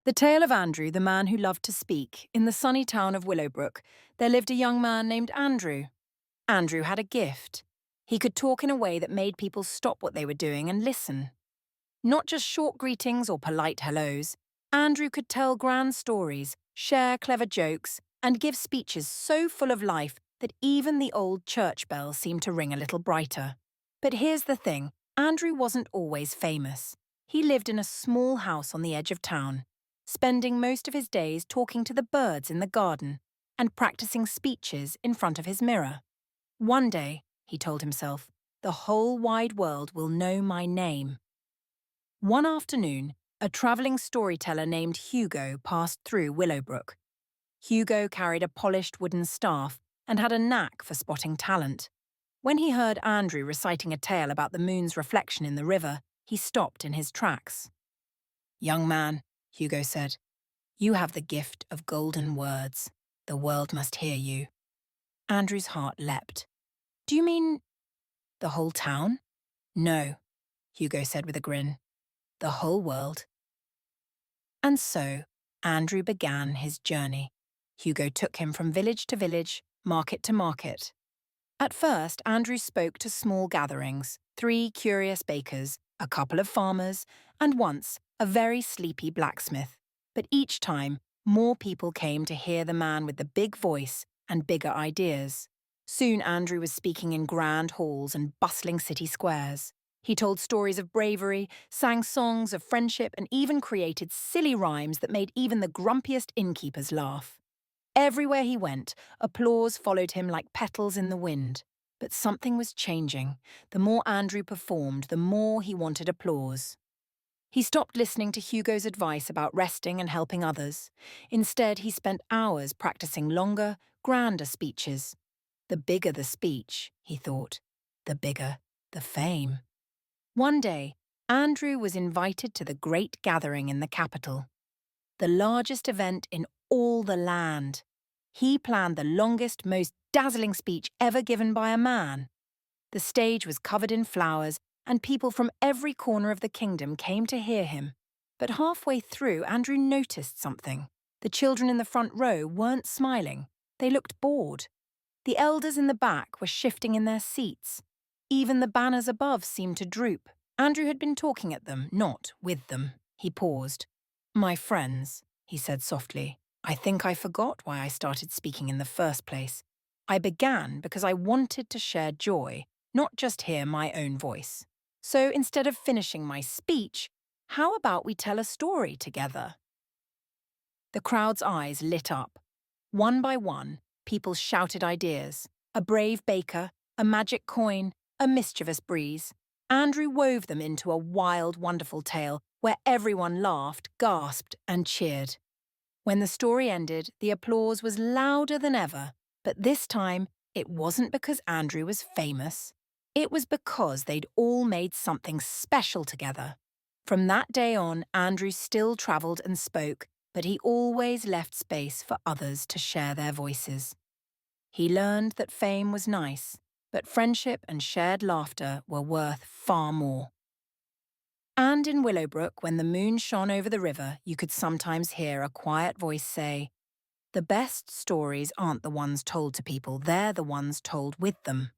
The tale of Andrew, the man who loved to speak. In the sunny town of Willowbrook, there lived a young man named Andrew. Andrew had a gift. He could talk in a way that made people stop what they were doing and listen. Not just short greetings or polite hellos. Andrew could tell grand stories, share clever jokes, and give speeches so full of life that even the old church bell seemed to ring a little brighter. But here's the thing, Andrew wasn't always famous. He lived in a small house on the edge of town, spending most of his days talking to the birds in the garden and practicing speeches in front of his mirror. One day, he told himself, the whole wide world will know my name. One afternoon, a travelling storyteller named Hugo passed through Willowbrook. Hugo carried a polished wooden staff and had a knack for spotting talent. When he heard Andrew reciting a tale about the moon's reflection in the river, he stopped in his tracks. "Young man," Hugo said, "you have the gift of golden words. The world must hear you." Andrew's heart leapt. "Do you mean the whole town?" "No," Hugo said with a grin. "The whole world." And so, Andrew began his journey. Hugo took him from village to village, market to market. At first, Andrew spoke to small gatherings, 3 curious bakers, a couple of farmers, and once a very sleepy blacksmith. But each time, more people came to hear the man with the big voice and bigger ideas. Soon Andrew was speaking in grand halls and bustling city squares. He told stories of bravery, sang songs of friendship, and even created silly rhymes that made even the grumpiest innkeepers laugh. Everywhere he went, applause followed him like petals in the wind. But something was changing. The more Andrew performed, the more he wanted applause. He stopped listening to Hugo's advice about resting and helping others. Instead, he spent hours practicing longer, grander speeches. The bigger the speech, he thought, the bigger the fame. One day, Andrew was invited to the great gathering in the capital, the largest event in all the land. He planned the longest, most dazzling speech ever given by a man. The stage was covered in flowers, and people from every corner of the kingdom came to hear him. But halfway through, Andrew noticed something. The children in the front row weren't smiling. They looked bored. The elders in the back were shifting in their seats. Even the banners above seemed to droop. Andrew had been talking at them, not with them. He paused. "My friends," he said softly, "I think I forgot why I started speaking in the first place. I began because I wanted to share joy, not just hear my own voice. So instead of finishing my speech, how about we tell a story together?" The crowd's eyes lit up. One by one, people shouted ideas. A brave baker, a magic coin, a mischievous breeze. Andrew wove them into a wild, wonderful tale where everyone laughed, gasped, and cheered. When the story ended, the applause was louder than ever, but this time it wasn't because Andrew was famous. It was because they'd all made something special together. From that day on, Andrew still travelled and spoke, but he always left space for others to share their voices. He learned that fame was nice, but friendship and shared laughter were worth far more. And in Willowbrook, when the moon shone over the river, you could sometimes hear a quiet voice say, "The best stories aren't the ones told to people, they're the ones told with them."